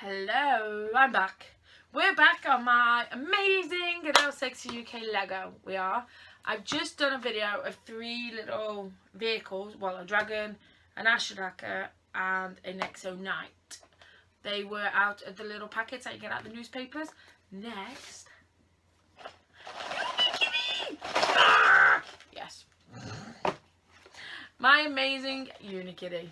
Hello, I'm back. We're back on my amazing Adelesexyuk UK Lego. We are. I've just done a video of 3 little vehicles. Well, a dragon, an Adelesexyuk and a Nexo Knight. They were out of the little packets that you get out of the newspapers. Next. Unikitty! Yes. My amazing Unikitty.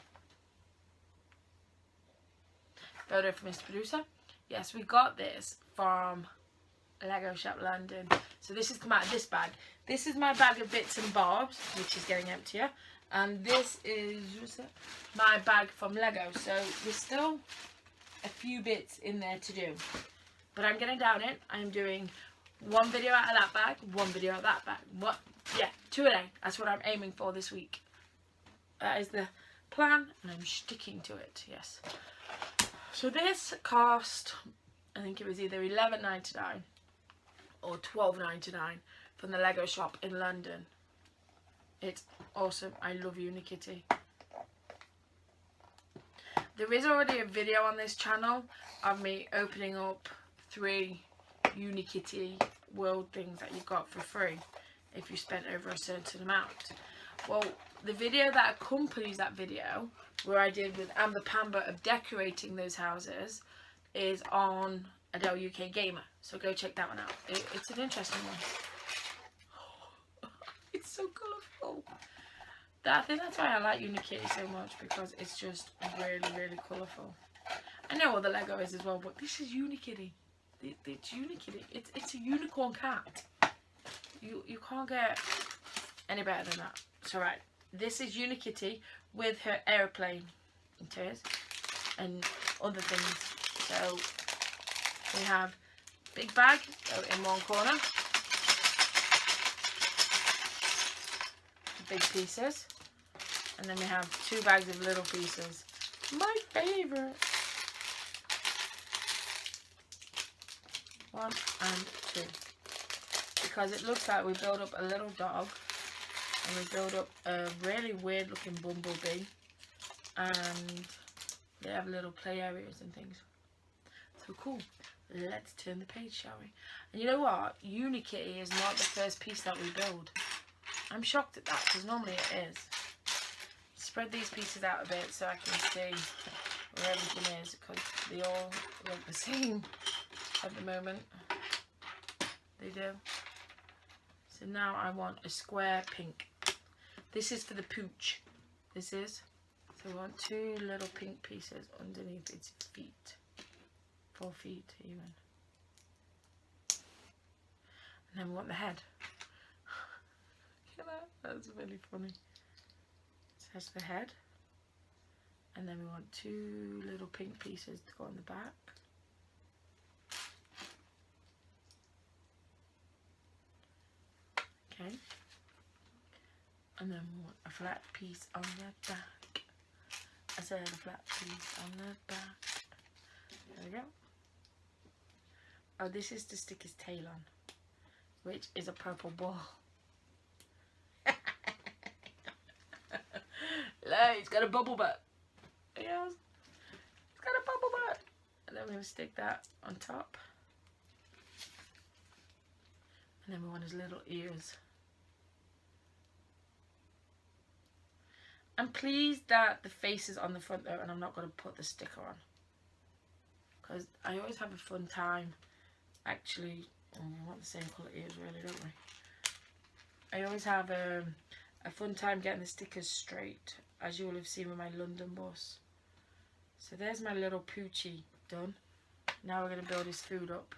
Photo from Mr. Producer. Yes, we got this from Lego Shop London. So this has come out of this bag. This is my bag of bits and bobs, which is getting emptier. And this is my bag from Lego. So there's still a few bits in there to do. But I'm getting down it. I'm doing 1 video out of that bag, 1 video out of that bag. What? Yeah, 2 a day. That's what I'm aiming for this week. That is the plan, and I'm sticking to it. Yes. So this cost, I think it was either £11.99 or £12.99 from the Lego shop in London. It's awesome. I love Unikitty. There is already a video on this channel of me opening up 3 Unikitty world things that you got for free if you spent over a certain amount. Well, the video that accompanies that video, where I did with Amber Pamber of decorating those houses, is on Adele UK Gamer. So go check that one out. It's an interesting one. It's so colourful. I think that's why I like Unikitty so much, because it's just really, really colourful. I know what the Lego is as well, but this is Unikitty. It's Unikitty. It's a unicorn cat. You can't get any better than that. So right, this is Unikitty with her aeroplane interiors and other things. So we have big bag in one corner, big pieces, and then we have 2 bags of little pieces. My favourite. 1 and 2. Because it looks like we build up a little dog, and we build up a really weird looking bumblebee, and they have little play areas and things. So cool. Let's turn the page, shall we? And you know what? Unikitty is not the first piece that we build. I'm shocked at that, because normally it is. Spread these pieces out a bit so I can see where everything is, because they all look the same at the moment. They do. So now I want a square pink. This is for the pooch. This is. So we want 2 little pink pieces underneath its feet. 4 feet even. And then we want the head. Look at that. That's really funny. So that's the head. And then we want 2 little pink pieces to go on the back. Okay. And then we want a flat piece on the back. I said a flat piece on the back. There we go. Oh, this is to stick his tail on, which is a purple ball. Look, he's got a bubble butt. Yes. He's got a bubble butt. And then we're going to stick that on top. And then we want his little ears. I'm pleased that the face is on the front though, and I'm not going to put the sticker on, because I always have a fun time actually. We want the same colour ears really, don't we? I always have a fun time getting the stickers straight, as you will have seen with my London bus. So there's my little poochie done. Now we're going to build his food up,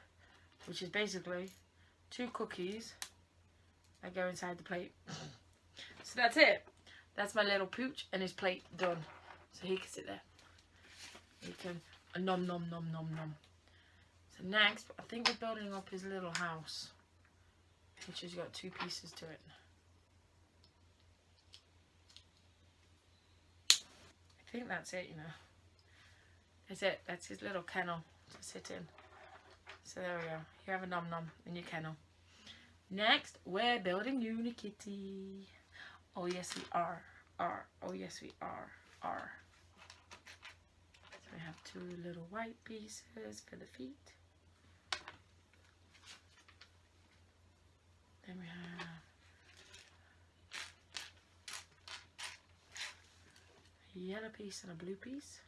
which is basically 2 cookies that go inside the plate. So that's it. That's my little pooch and his plate done. So he can sit there. He can nom nom nom nom nom. So next, I think we're building up his little house, which has got 2 pieces to it. I think that's it, you know. That's it. That's his little kennel to sit in. So there we go. You have a nom nom in your kennel. Next, we're building Unikitty. Oh yes we are. Oh yes we are. So we have have 2 little white pieces for the feet. Then we have a yellow piece and a blue piece.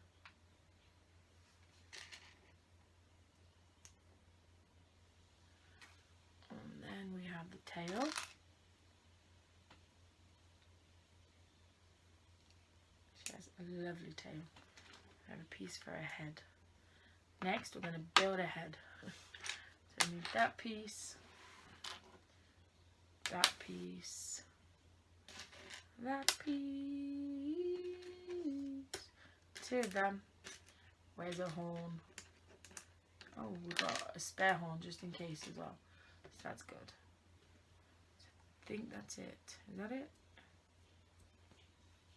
And then we have the tail. She has a lovely tail. I have a piece for her head. Next, we're going to build a head. So we need that piece, that piece, that piece. 2 of them. Where's a horn? Oh, we've got a spare horn just in case as well. So that's good. I think that's it. Is that it?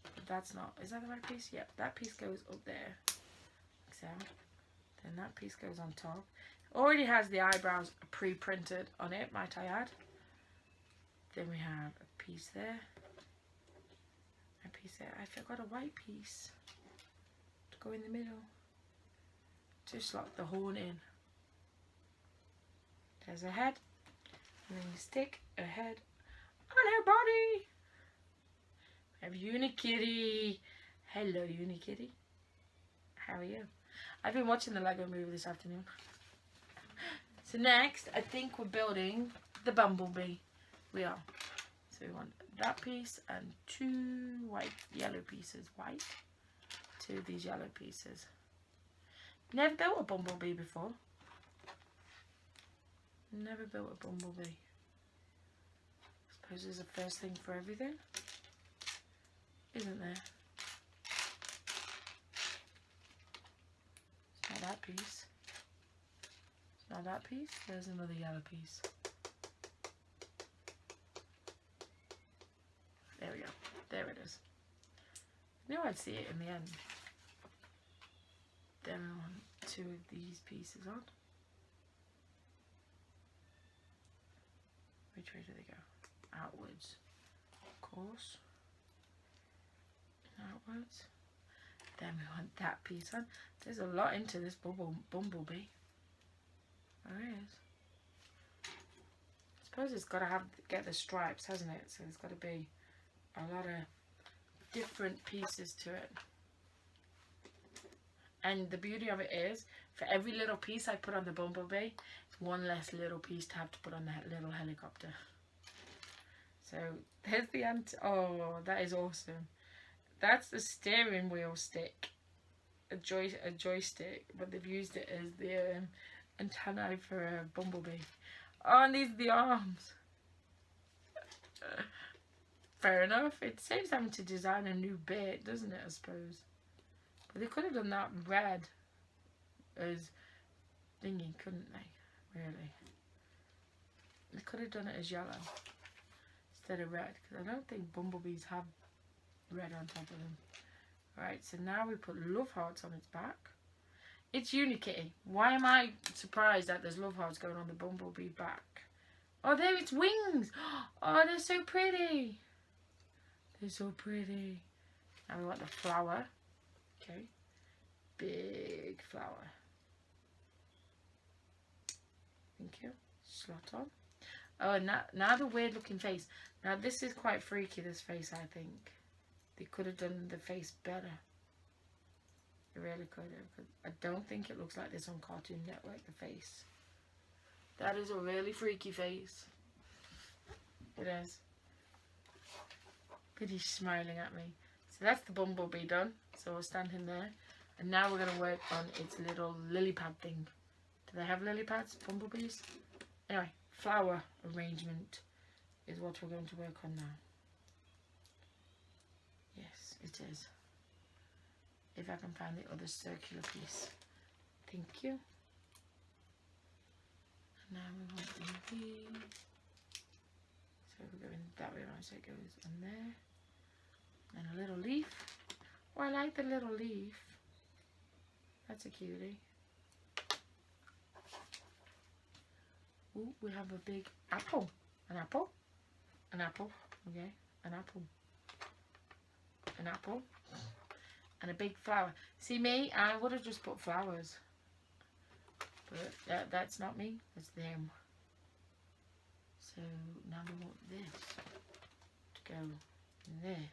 But that's not. Is that the right piece? Yep, that piece goes up there. Like so. Then that piece goes on top. Already has the eyebrows pre-printed on it, might I add. Then we have a piece there. A piece there. I forgot a white piece to go in the middle. Just lock the horn in. There's a head. And then you stick a head on her body. We have Unikitty. Hello, Unikitty. How are you? I've been watching the Lego movie this afternoon. So next, I think we're building the bumblebee. We are. So we want that piece and 2 yellow pieces. White. 2 of these yellow pieces. Never built a bumblebee before. Never built a bumblebee. Suppose there's a first thing for everything. Isn't there? It's not that piece. It's not that piece. There's another yellow piece. There we go. There it is. I knew I'd see it in the end. Then I want 2 of these pieces on. Which way do they go? Outwards. Of course. Outwards. Then we want that piece on. There's a lot into this bumblebee. There is. I suppose it's got to get the stripes, hasn't it? So there's got to be a lot of different pieces to it. And the beauty of it is, for every little piece I put on the bumblebee, it's 1 less little piece to have to put on the little helicopter. So there's the oh, that is awesome. That's the steering wheel stick, a joystick, but they've used it as the antennae for a bumblebee. Oh, and these are the arms. Fair enough. It saves having to design a new bit, doesn't it, I suppose. But they could have done that red as thingy, couldn't they? Really. They could have done it as yellow instead of red, because I don't think bumblebees have red on top of them. Right, so now we put love hearts on its back. It's Unikitty. Why am I surprised that there's love hearts going on the bumblebee back? Oh, there its wings. Oh, they're so pretty. They're so pretty. Now we want the flower. Okay. Big flower. Thank you. Slot on. Oh, and now the weird looking face. Now this is quite freaky, this face, I think. They could have done the face better. They really could have. I don't think it looks like this on Cartoon Network, the face. That is a really freaky face. It is. But he's smiling at me. So that's the bumblebee done. So we're standing there. And now we're going to work on its little lily pad thing. Do they have lily pads? Bumblebees? Anyway, flower arrangement is what we're going to work on now. Yes, it is. If I can find the other circular piece. Thank you. And now we want one of these. So we're going that way around, so it goes on there. And a little leaf. Oh, I like the little leaf. That's a cutie. Ooh, we have a big apple. An apple. An apple. Okay, an apple. An apple. and a big flower. See me? I would have just put flowers. But that's not me. That's them. So now we want this to go in there.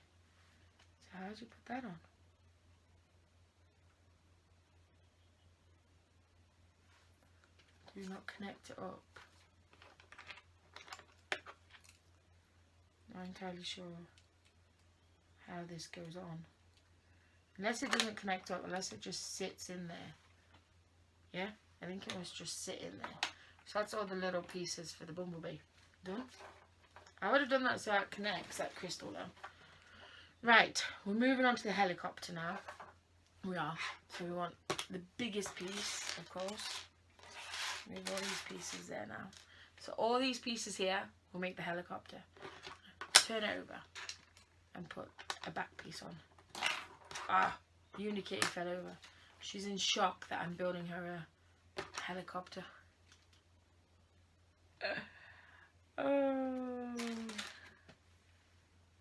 So how do you put that on? Do not connect it up. Not entirely sure how this goes on. Unless it doesn't connect up, unless it just sits in there. Yeah, I think it must just sit in there. So that's all the little pieces for the bumblebee. Done. I would have done that so it connects that crystal though. Right, we're moving on to the helicopter now. We are. So we want the biggest piece, of course. Move all these pieces there now. So all these pieces here will make the helicopter. Turn it over and put a back piece on. Ah, Unikitty fell over. She's in shock that I'm building her a helicopter. Oh.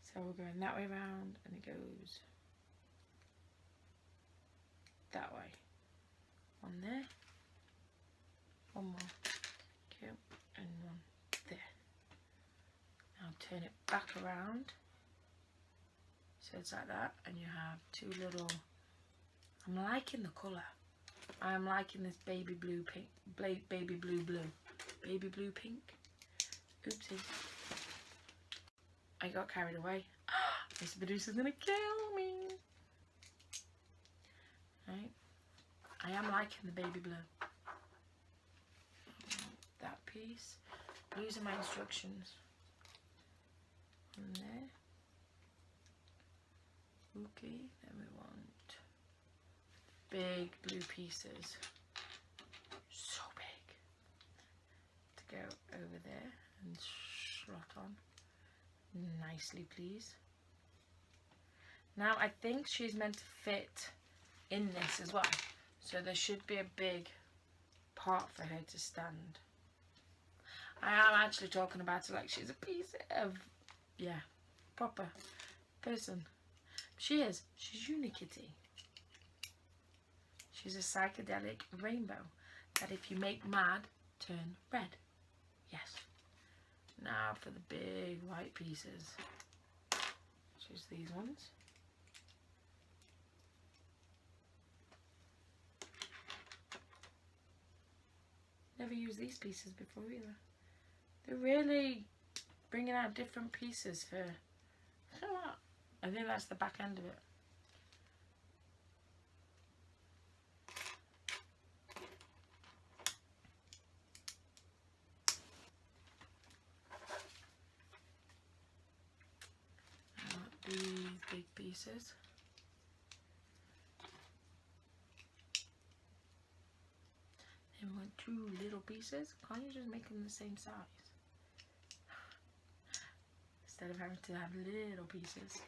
So we're going that way around and it goes that way. One there. One more. Okay, and one there. Now turn it back around. So it's like that, and you have two little. I'm liking the colour. I'm liking this baby blue pink, baby blue pink. Oopsie. I got carried away. Mr. Producer's gonna kill me. Right. I am liking the baby blue. That piece. These are my instructions. And there. Okay, then we want big blue pieces. So big. To go over there and slot on. Nicely, please. Now I think she's meant to fit in this as well. So there should be a big part for her to stand. I am actually talking about her like she's a piece of, yeah, proper person. She is. She's Unikitty. She's a psychedelic rainbow that if you make mad, turn red. Yes. Now for the big white pieces. Choose these ones. Never used these pieces before either. They're really bringing out different pieces for... You know what? I think that's the back end of it. These big pieces. Then we want two little pieces. Can't you just make them the same size? Instead of having to have little pieces.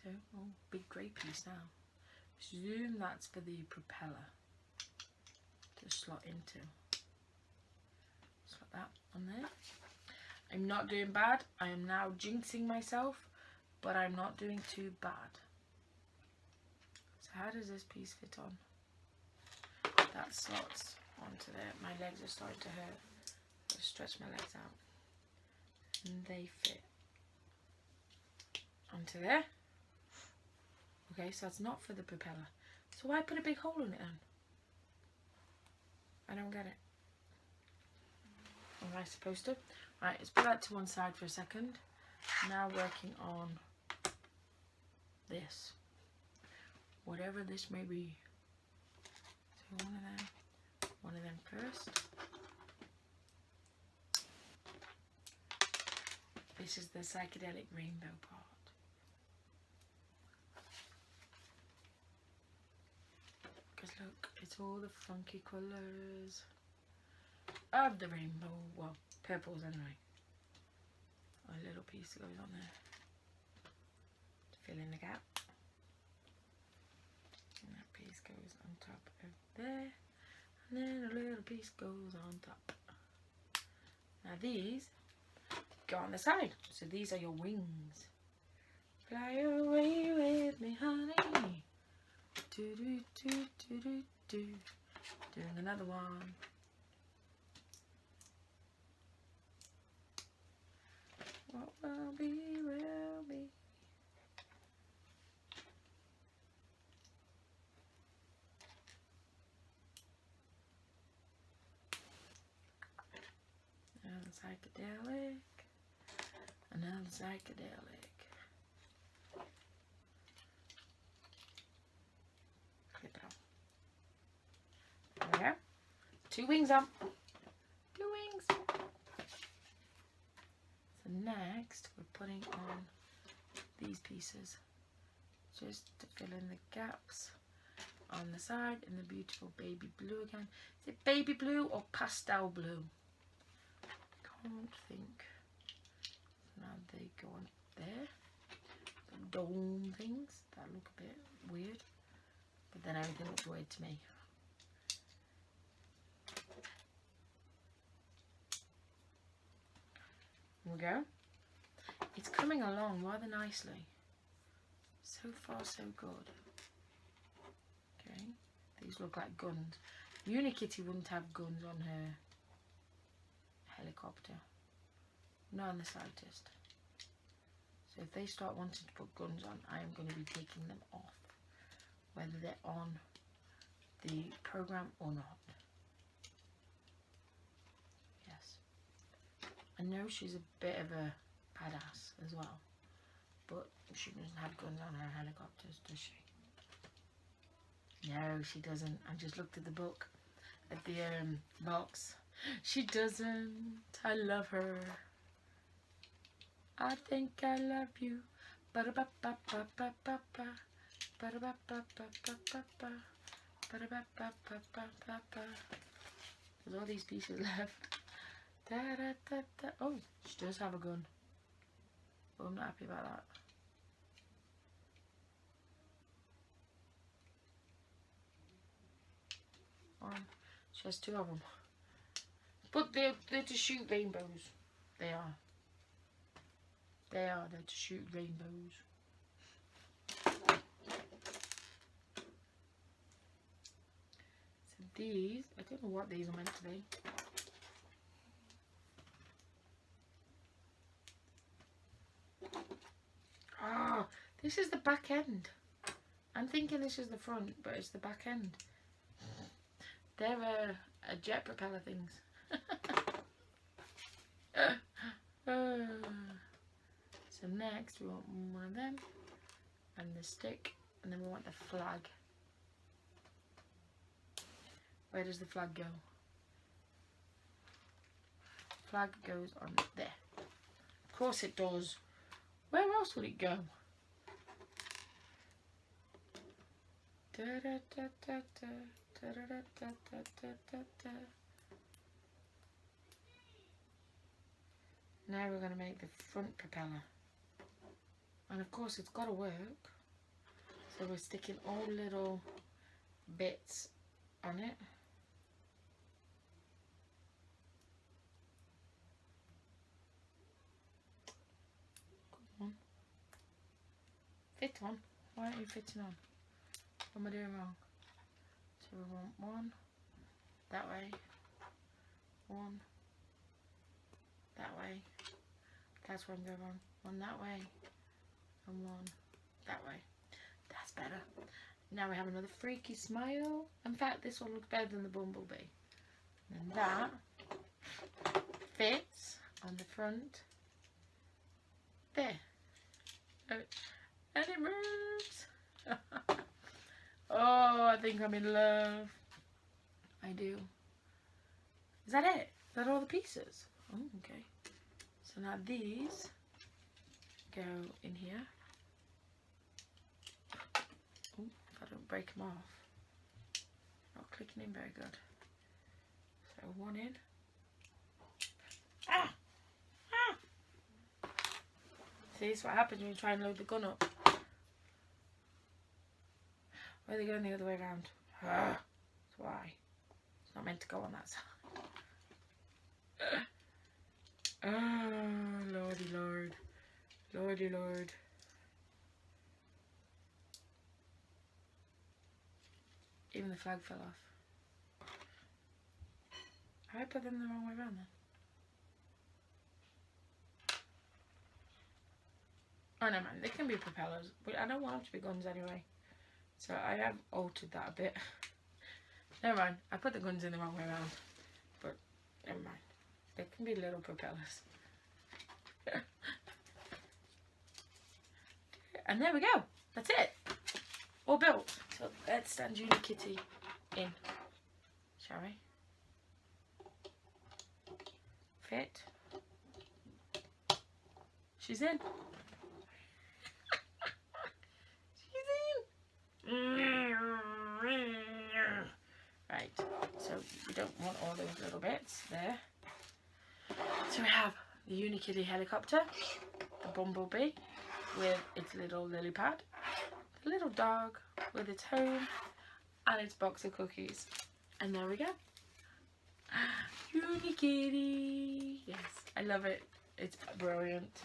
So, oh, big grey piece now. Presume that's for the propeller to slot into. Slot that on there. I'm not doing bad. I am now jinxing myself, but I'm not doing too bad. So how does this piece fit on? That slots onto there. My legs are starting to hurt. I'll stretch my legs out. And they fit onto there. Okay, so that's not for the propeller. So why put a big hole in it then? I don't get it. Am I supposed to? Right, let's put that to one side for a second. Now working on this. Whatever this may be. So one of them first. This is the psychedelic rainbow part. Because look, it's all the funky colours of the rainbow. Well, purples anyway. A little piece goes on there to fill in the gap. And that piece goes on top of there. And then a little piece goes on top. Now these go on the side. So these are your wings. Fly away with me, honey. Do do do do do do. Doing another one. What will be, will be. Another psychedelic. Another psychedelic. Clip it on. There we go. 2 wings on. 2 wings. So next we're putting on these pieces just to fill in the gaps on the side in the beautiful baby blue again. Is it baby blue or pastel blue? Can't think. Now they go on there. The dome things that look a bit weird, but then everything looks weird to me. There we go. It's coming along rather nicely. So far so good. Okay, these look like guns. Unikitty wouldn't have guns on her helicopter. Not in the slightest. So if they start wanting to put guns on, I am going to be taking them off. Whether they're on the program or not. Yes. I know she's a bit of a badass as well. But she doesn't have guns on her helicopters, does she? No, she doesn't. I just looked at the book, at the box. She doesn't. I love her. I think I love you. Ba-da-ba-ba-ba-ba-ba-ba. Ba-da-ba-ba-ba-ba-ba. Ba-da-ba-ba-ba-ba-ba. There's all these pieces left. Da-da-da-da. Oh, she does have a gun. But I'm not happy about that. She has 2 of them. But they're to shoot rainbows. They are. They are. They're to shoot rainbows. So these, I don't know what these are meant to be. Ah, this is the back end. I'm thinking this is the front, but it's the back end. They're jet propeller things. So next we want one of them and the stick, and then we want the flag. Where does the flag go? Flag goes on there. Of course it does. Where else would it go? Da, da, da, da, da. Da, da, da, da, da, da, da. Now we're going to make the front propeller, and of course it's got to work, so we're sticking all little bits on it. Come on, fit on. Why aren't you fitting on? What am I doing wrong? So we want one that way, one that way. That's where I'm going wrong. One that way, and one that way. That's better. Now we have another freaky smile. In fact, this one looks better than the bumblebee. And that fits on the front there. And it moves. Oh, I think I'm in love. I do. Is that it? Is that all the pieces? Oh, okay. So now these go in here. Oh, if I don't break them off. Not clicking in very good. So one in. Ah! Ah! See, this is what happens when you try and load the gun up. Why are they going the other way around? Ah, that's why. It's not meant to go on that side. Oh, lordy lord. Lordy lord. Even the flag fell off. Have I put them the wrong way around then? Oh no man, they can be propellers, but I don't want them to be guns anyway. So I have altered that a bit. Never mind, I put the guns in the wrong way around. But never mind. They can be little propellers. And there we go. That's it. All built. So let's stand Unikitty in. Shall we? Fit. She's in. She's in. Right. So we don't want all those little bits there. So we have the Unikitty helicopter, the bumblebee with its little lily pad, the little dog with its home and its box of cookies. And there we go. Unikitty. Yes, I love it. It's brilliant.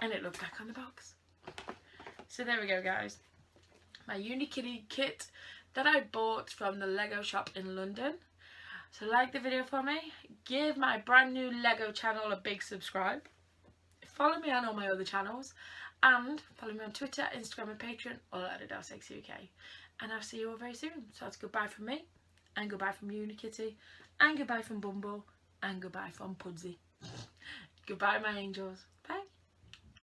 And it looks back on the box. So there we go, guys. My Unikitty kit that I bought from the Lego shop in London. So like the video for me, give my brand new Lego channel a big subscribe, follow me on all my other channels, and follow me on Twitter, Instagram and Patreon, all at Adelesexyuk. And I'll see you all very soon. So that's goodbye from me, and goodbye from Unikitty, and goodbye from Bumble, and goodbye from Pudsey. Goodbye my angels.